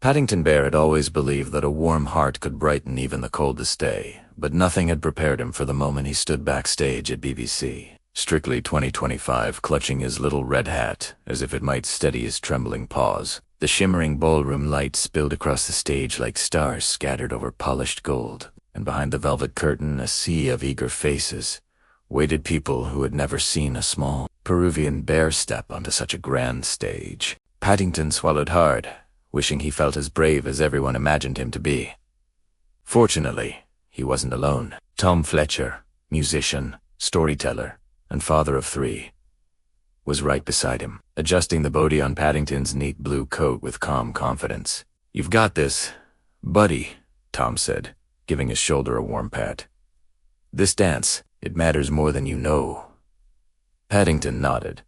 Paddington Bear had always believed that a warm heart could brighten even the coldest day, but nothing had prepared him for the moment he stood backstage at BBC, Strictly 2025, clutching his little red hat as if it might steady his trembling paws. The shimmering ballroom lights spilled across the stage like stars scattered over polished gold, and behind the velvet curtain a sea of eager faces waited people who had never seen a small Peruvian bear step onto such a grand stage. Paddington swallowed hard, wishing he felt as brave as everyone imagined him to be. Fortunately, he wasn't alone. Tom Fletcher, musician, storyteller, and father of three, was right beside him, adjusting the body on Paddington's neat blue coat with calm confidence. "You've got this, buddy," Tom said, giving his shoulder a warm pat. "This dance, it matters more than you know." Paddington nodded,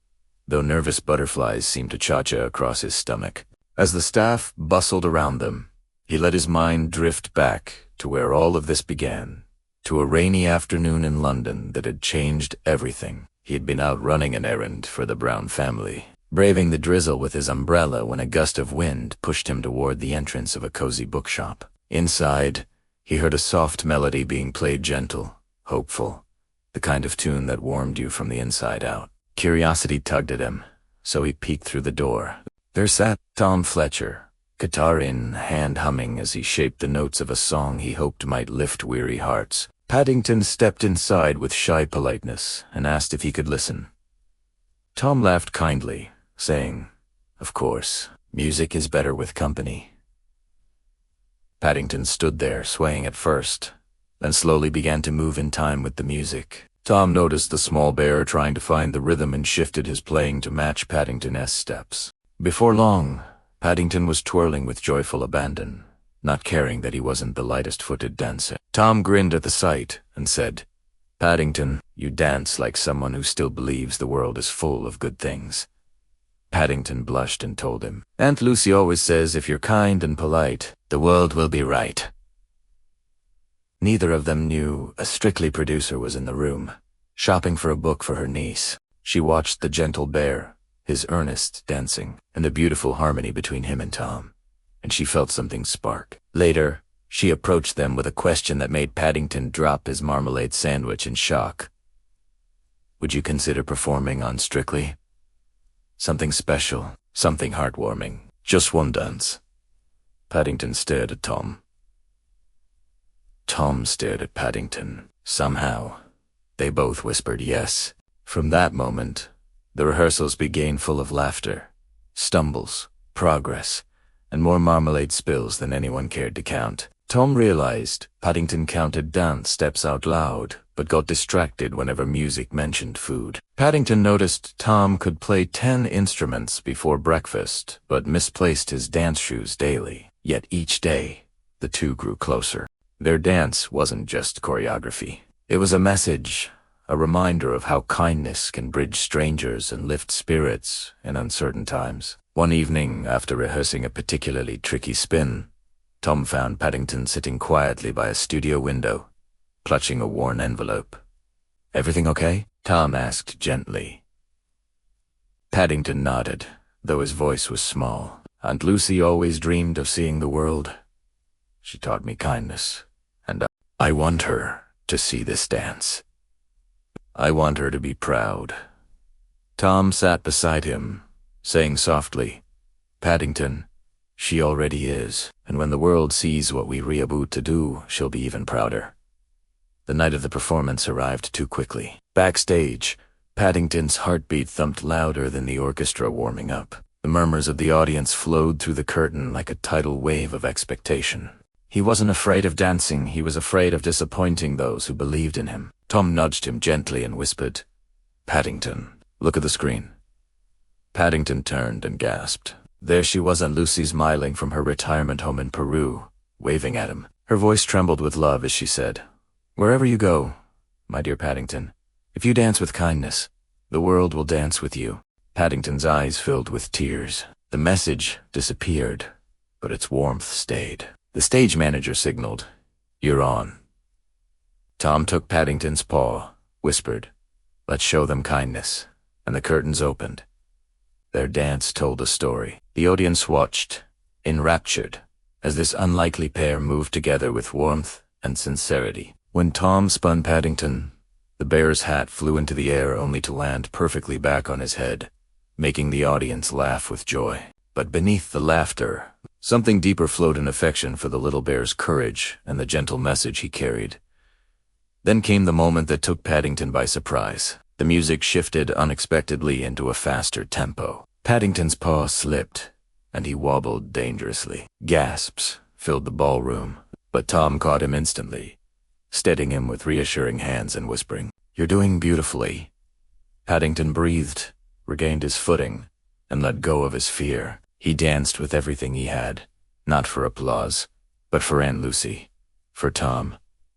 though nervous butterflies seemed to cha-cha across his stomach. As the staff bustled around them, he let his mind drift back to where all of this began, to a rainy afternoon in London that had changed everything. He had been out running an errand for the Brown family, braving the drizzle with his umbrella when a gust of wind pushed him toward the entrance of a cozy bookshop. Inside, he heard a soft melody being played, gentle, hopeful, the kind of tune that warmed you from the inside out. Curiosity tugged at him, so he peeked through the door. There sat Tom Fletcher, guitar in hand, humming as he shaped the notes of a song he hoped might lift weary hearts. Paddington stepped inside with shy politeness and asked if he could listen. Tom laughed kindly, saying, "Of course, music is better with company." Paddington stood there, swaying at first, then slowly began to move in time with the music. Tom noticed the small bear trying to find the rhythm and shifted his playing to match Paddington's steps. Before long, Paddington was twirling with joyful abandon, not caring that he wasn't the lightest-footed dancer. Tom grinned at the sight and said, "Paddington, you dance like someone who still believes the world is full of good things." Paddington blushed and told him, "Aunt Lucy always says if you're kind and polite, the world will be right." Neither of them knew a Strictly producer was in the room, shopping for a book for her niece. She watched the gentle bear, his earnest dancing, and the beautiful harmony between him and Tom, and she felt something spark. Later, she approached them with a question that made Paddington drop his marmalade sandwich in shock. "Would you consider performing on Strictly? Something special, something heartwarming, just one dance." Paddington stared at Tom. Tom stared at Paddington. Somehow, they both whispered yes. From that moment, the rehearsals began full of laughter, stumbles, progress, and more marmalade spills than anyone cared to count. Tom realized Paddington counted dance steps out loud, but got distracted whenever music mentioned food. Paddington noticed Tom could play 10 instruments before breakfast, but misplaced his dance shoes daily. Yet each day, the two grew closer. Their dance wasn't just choreography. It was a message, a reminder of how kindness can bridge strangers and lift spirits in uncertain times. One evening, after rehearsing a particularly tricky spin, Tom found Paddington sitting quietly by a studio window, clutching a worn envelope. "Everything okay?" Tom asked gently. Paddington nodded, though his voice was small. "Aunt Lucy always dreamed of seeing the world. She taught me kindness, and I want her to see this dance. I want her to be proud." Tom sat beside him, saying softly, "Paddington, she already is, and when the world sees what we reboot to do, she'll be even prouder." The night of the performance arrived too quickly. Backstage, Paddington's heartbeat thumped louder than the orchestra warming up. The murmurs of the audience flowed through the curtain like a tidal wave of expectation. He wasn't afraid of dancing, he was afraid of disappointing those who believed in him. Tom nudged him gently and whispered, "Paddington, look at the screen." Paddington turned and gasped. There she was, Aunt Lucy, smiling from her retirement home in Peru, waving at him. Her voice trembled with love as she said, "Wherever you go, my dear Paddington, if you dance with kindness, the world will dance with you." Paddington's eyes filled with tears. The message disappeared, but its warmth stayed. The stage manager signaled, "You're on." Tom took Paddington's paw, whispered, "Let's show them kindness," and the curtains opened. Their dance told a story. The audience watched, enraptured, as this unlikely pair moved together with warmth and sincerity. When Tom spun Paddington, the bear's hat flew into the air only to land perfectly back on his head, making the audience laugh with joy. But beneath the laughter, something deeper flowed in affection for the little bear's courage and the gentle message he carried. Then came the moment that took Paddington by surprise. The music shifted unexpectedly into a faster tempo. Paddington's paw slipped, and he wobbled dangerously. Gasps filled the ballroom, but Tom caught him instantly, steadying him with reassuring hands and whispering, "You're doing beautifully." Paddington breathed, regained his footing, and let go of his fear. He danced with everything he had, not for applause, but for Aunt Lucy, for Tom,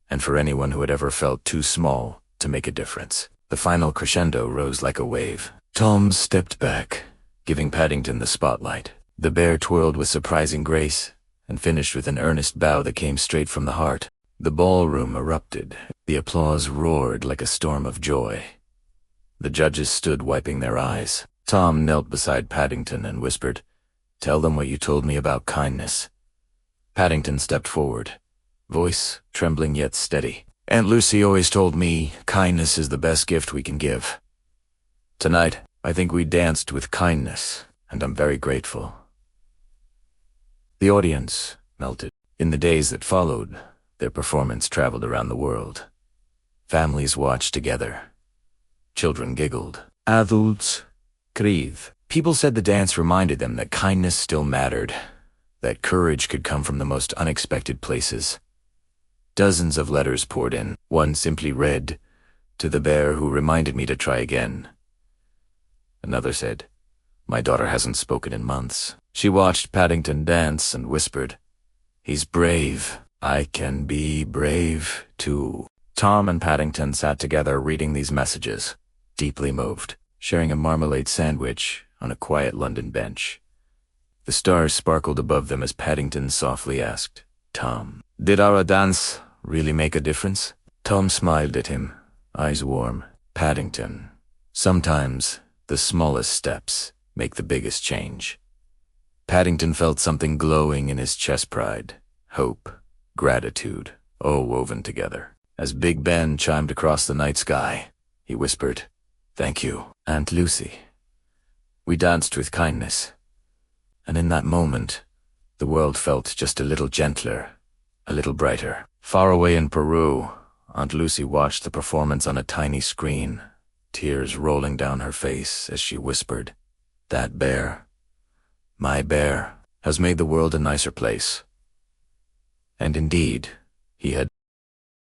and for anyone who had ever felt too small to make a difference. The final crescendo rose like a wave. Tom stepped back, giving Paddington the spotlight. The bear twirled with surprising grace and finished with an earnest bow that came straight from the heart. The ballroom erupted. The applause roared like a storm of joy. The judges stood wiping their eyes. Tom knelt beside Paddington and whispered, "Tell them what you told me about kindness." Paddington stepped forward, voice trembling yet steady. "Aunt Lucy always told me kindness is the best gift we can give. Tonight, I think we danced with kindness, and I'm very grateful." The audience melted. In the days that followed, their performance traveled around the world. Families watched together. Children giggled. Adults cried. People said the dance reminded them that kindness still mattered, that courage could come from the most unexpected places. Dozens of letters poured in. One simply read, "To the bear who reminded me to try again." Another said, "My daughter hasn't spoken in months. She watched Paddington dance and whispered, 'He's brave. I can be brave too.'" Tom and Paddington sat together reading these messages, deeply moved, sharing a marmalade sandwich on a quiet London bench. The stars sparkled above them as Paddington softly asked, "Tom, did our dance really make a difference?" Tom smiled at him, eyes warm. "Paddington, sometimes the smallest steps make the biggest change." Paddington felt something glowing in his chest, pride, hope, gratitude, all woven together. As Big Ben chimed across the night sky, he whispered, "Thank you, Aunt Lucy." We danced with kindness, and in that moment, the world felt just a little gentler, a little brighter. Far away in Peru, Aunt Lucy watched the performance on a tiny screen, tears rolling down her face as she whispered, "That bear, my bear, has made the world a nicer place." And indeed, he had.